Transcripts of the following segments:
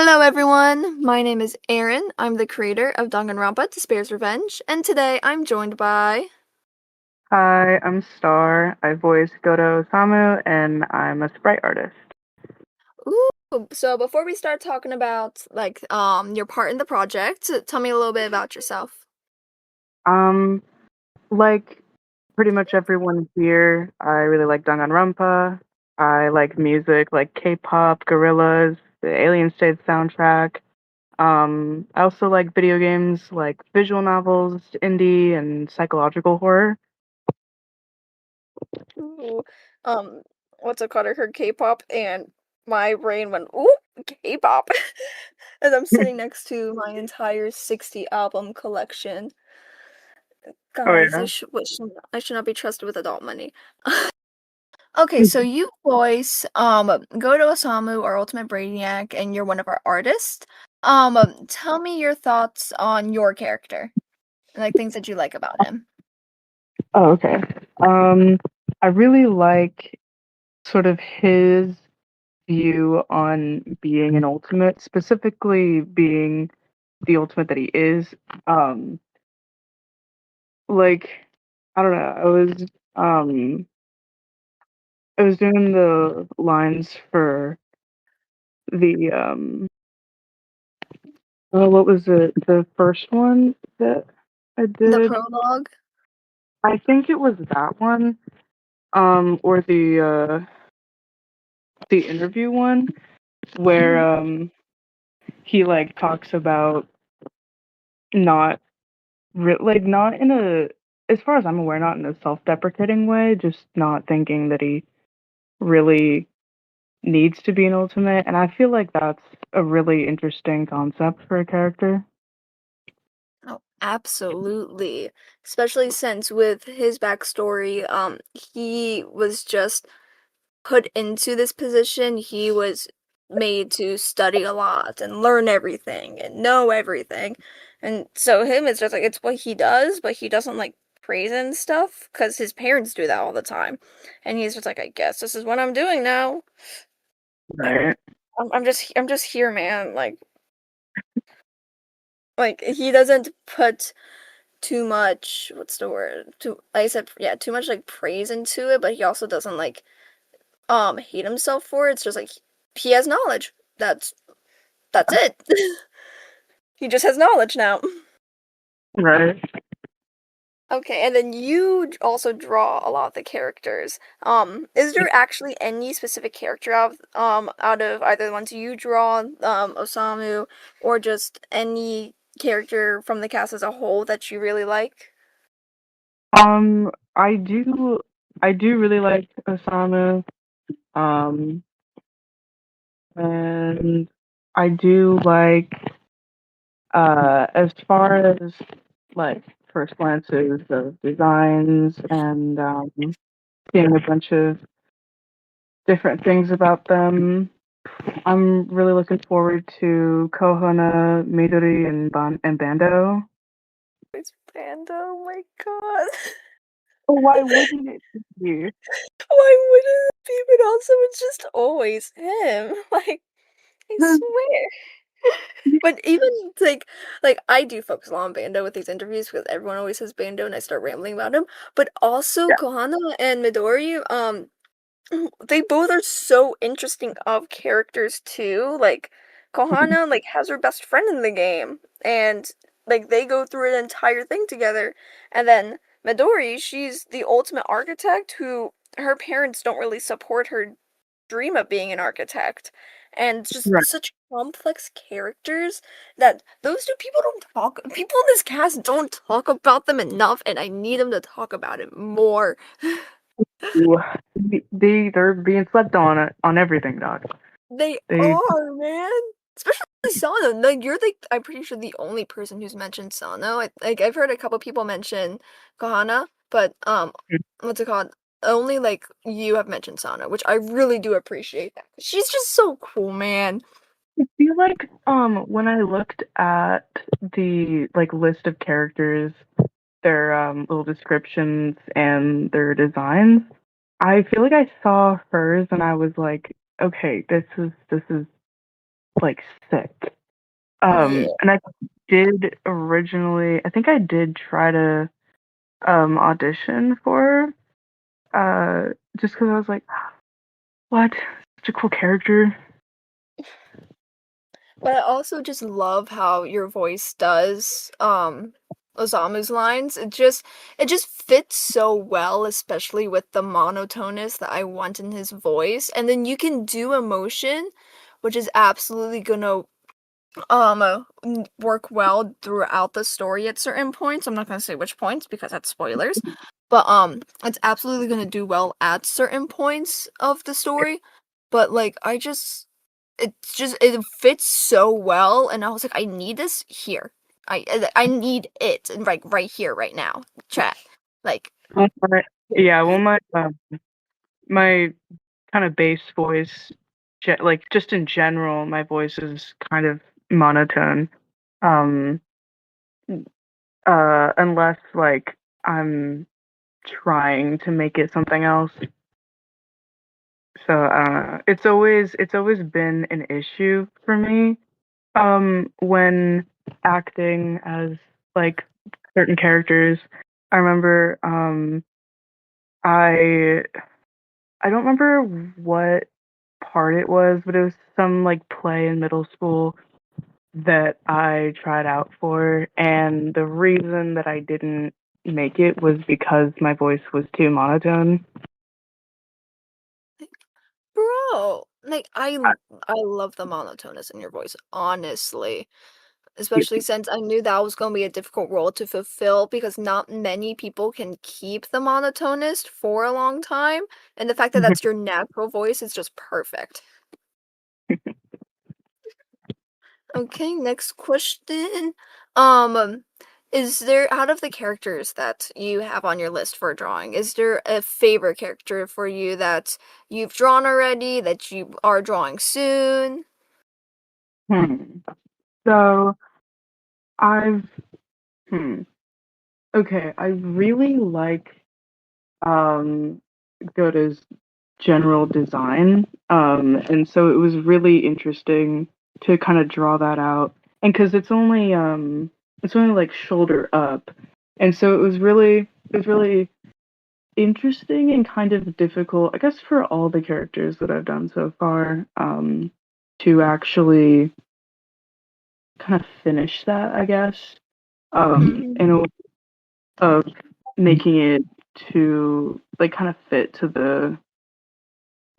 Hello everyone, my name is Eryn. I'm the creator of Danganronpa Despair's Revenge, and today I'm joined by... Hi, I'm Star. I voice Goda Osamu, and I'm a sprite artist. Ooh, so before we start talking about your part in the project, tell me a little bit about yourself. Um, like pretty much everyone here, I really like Danganronpa. I like music like K-pop, Gorillaz, the Alien State soundtrack. I also like video games like visual novels, indie, and psychological horror. Ooh, um, what's it called? I heard K-pop and my brain went, ooh, K-pop. As I'm sitting next to my entire 60 album collection. Oh Guys, yeah. I should not be trusted with adult money. Okay, so you voice Goda Osamu, our ultimate brainiac, and you're one of our artists. Tell me your thoughts on your character and like things that you like about him. Oh, okay. Um, I really like sort of his view on being an ultimate, specifically being the ultimate that he is. Um, like I don't know, I was doing the lines for the what was it? The first one that I The did. prologue. I think it was that one. Or the interview one where Mhm. he like talks about not not in a, as far as I'm aware, not in a self-deprecating way, just not thinking that he really needs to be an ultimate, and I feel like that's a really interesting concept for a character. Oh, absolutely. Especially since with his backstory, he was just put into this position. He was made to study a lot and learn everything and know everything. And so him it's just like it's what he does, but he doesn't like praise and stuff because his parents do that all the time. And he's just like, I guess this is what I'm doing now. Like Right. I'm just here, man. Like he doesn't put too much, what's the word? Too like I said, yeah, too much like praise into it, but he also doesn't like hate himself for it. It's just like he has knowledge. That's it. He just has knowledge now. Right. Okay, and then you also draw a lot of the characters. Is there actually any specific character out of either the ones you draw, Osamu, or just any character from the cast as a whole that you really like? Um, I do I do really like Osamu. Um, and I do like as far as like first glances of designs and seeing a bunch of different things about them. I'm really looking forward to Kohana, Midori, and Bando. It's Bando, oh my god. Oh, why wouldn't it be? Why wouldn't it be? But also, it's just always him. Like, I swear. But even like I do focus a lot on Bando with these interviews because everyone always says Bando and I start rambling about him. But also Yeah. Kohana and Midori, they both are so interesting of characters too. Like Kohana like has her best friend in the game and like they go through an entire thing together. And then Midori, she's the ultimate architect who her parents don't really support her dream of being an architect. And just Right. such complex characters that those two people don't talk people in this cast don't talk about them enough and I need them to talk about it more. Ooh, they're being slept on everything, Doc. They They are, man. Especially Sano. Like you're like I'm pretty sure the only person who's mentioned Sano. Like I've heard a couple people mention Kohana, but what's it called? Only like you have mentioned Sano, which I really do appreciate that. She's just so cool, man. feel like when I looked at the like list of characters, their little descriptions and their designs, I feel like I saw hers and I was like, okay, this is like sick. Yeah. And I did originally, I think I did try to audition for just because I was like, what? Such a cool character. But I also just love how your voice does Osamu's lines. It just fits so well, especially with the monotonous that I want in his voice. And then you can do emotion, which is absolutely gonna work well throughout the story at certain points. I'm not gonna say which points because that's spoilers. But it's absolutely gonna do well at certain points of the story. But like it fits so well, and I was like, I need this here. I need it, and right here, right now, chat. Like, Yeah, well, my kind of bass voice, like just in general, my voice is kind of monotone. Um, unless like I'm trying to make it something else. So it's always been an issue for me when acting as like certain characters. I remember I I don't remember what part it was, but it was some like play in middle school that I tried out for, and the reason that I didn't make it was because my voice was too monotone. bro, like I, I love the monotonous in your voice, honestly. Especially since I knew that was going to be a difficult role to fulfill because not many people can keep the monotonist for a long time, and the fact that that's your natural voice is just perfect. Okay, next question. Um, is there, out of the characters that you have on your list for drawing, is there a favorite character for you that you've drawn already, that you are drawing soon? hmm. So I've hmm. Okay, I really like um Goda's general design. And so it was really interesting to kind of draw that out. And because it's only like shoulder up. And so it was really interesting and kind of difficult, I guess for all the characters that I've done so far, to actually kind of finish that, I guess. Mm-hmm. In a way of making it to like kind of fit to the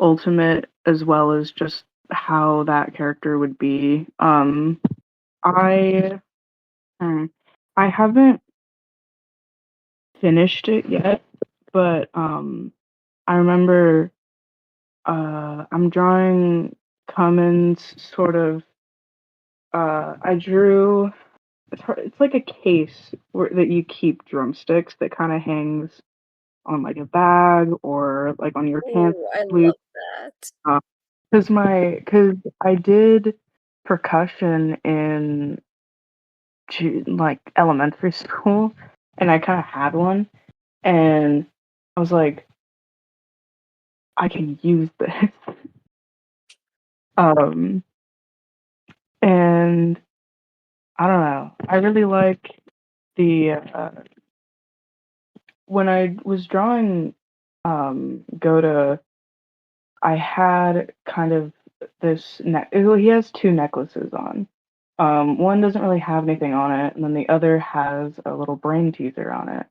ultimate as well as just how that character would be. I hmm, I haven't finished it yet, but I remember I'm drawing Cummins sort of. I drew. It's like a case that you keep drumsticks that kind of hangs on like a bag or like on your pants Ooh, I sleeve. love that. Because I did percussion in like elementary school, and I kind of had one, and I was like, I can use this. Um, and I don't know. I really like the when I was drawing Goda, I had kind of this well, he has two necklaces on. One doesn't really have anything on it, and then the other has a little brain teaser on it.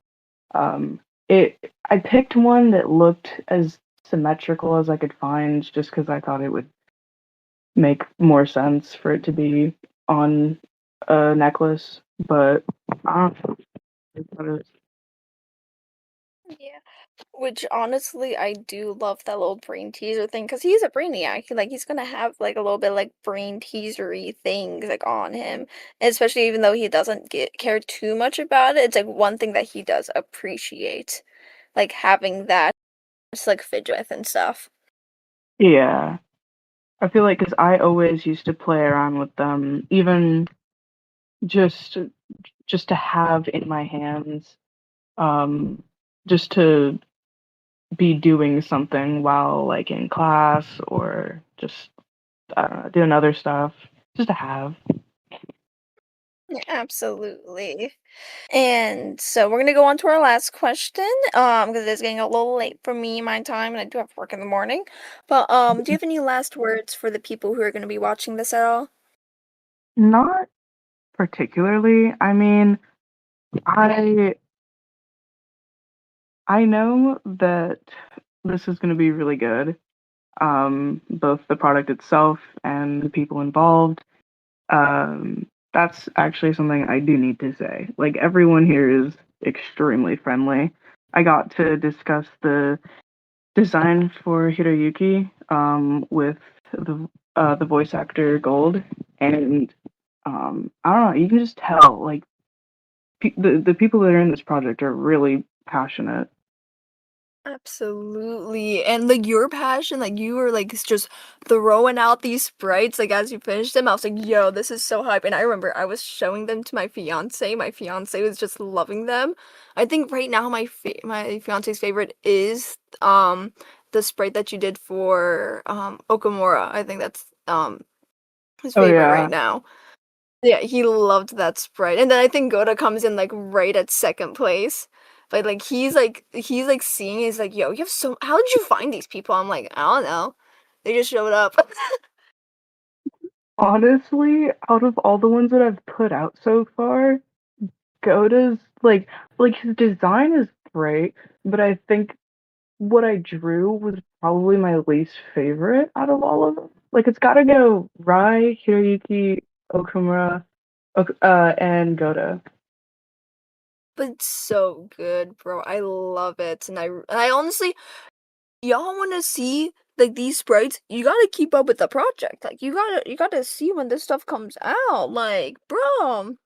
Um, I picked one that looked as symmetrical as I could find, just because I thought it would make more sense for it to be on a necklace. But I don't know. Yeah. Which honestly, I do love that little brain teaser thing because he's a brainiac. Like he's gonna have like a little bit like brain teasery things like on him, and especially even though he doesn't care too much about it. It's like one thing that he does appreciate, like having that just like fidget with and stuff. Yeah, I feel like because I always used to play around with them, even just just to have in my hands, um, just to be doing something while like in class or just I don't know, doing other stuff. just to have. Yeah, absolutely. And so we're gonna go on to our last question, because it's getting a little late for me, my time, and I do have work in the morning. But do you have any last words for the people who are gonna be watching this at all? Not particularly. I mean, I I know that this is going to be really good. Both the product itself and the people involved. That's actually something I do need to say. Like everyone here is extremely friendly. I got to discuss the design for Hiroyuki with the voice actor Gold, and I don't know. You can just tell like the people that are in this project are really passionate. Absolutely. And like your passion, like you were like just throwing out these sprites like as you finished them. I was like, yo, this is so hype. And I remember I was showing them to my fiance. My fiance was just loving them. I think right now my fiance's favorite is the sprite that you did for Okamura. I think that's his Oh favorite right yeah, now. Yeah, he loved that sprite. And then I think Goda comes in like right at second place. But like he's like seeing he's like, yo, you have so how did you find these people? I'm like, I don't know. They just showed up. honestly, out of all the ones that I've put out so far, Goda's like his design is great, but I think what I drew was probably my least favorite out of all of them. Like it's got to go Rai, Hiroyuki, Okamura, and Goda. But it's so good, bro. I love it. And I honestly y'all wanna see like these sprites, you gotta keep up with the project. Like you gotta see when this stuff comes out. Like, bro,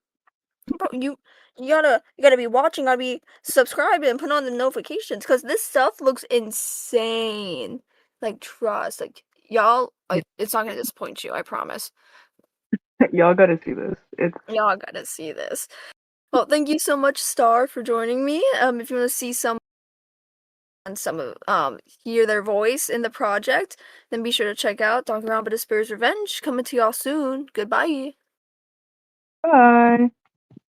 you gotta be watching, gotta be subscribing and put on the notifications because this stuff looks insane. Like trust, like y'all, it's not gonna disappoint you. I promise. Y'all got to see this. It's Y'all gotta see this. Well, thank you so much, Star, for joining me. If you want to see some of hear their voice in the project, then be sure to check out Talking Around But a Spear's Revenge coming to y'all soon. Goodbye. bye.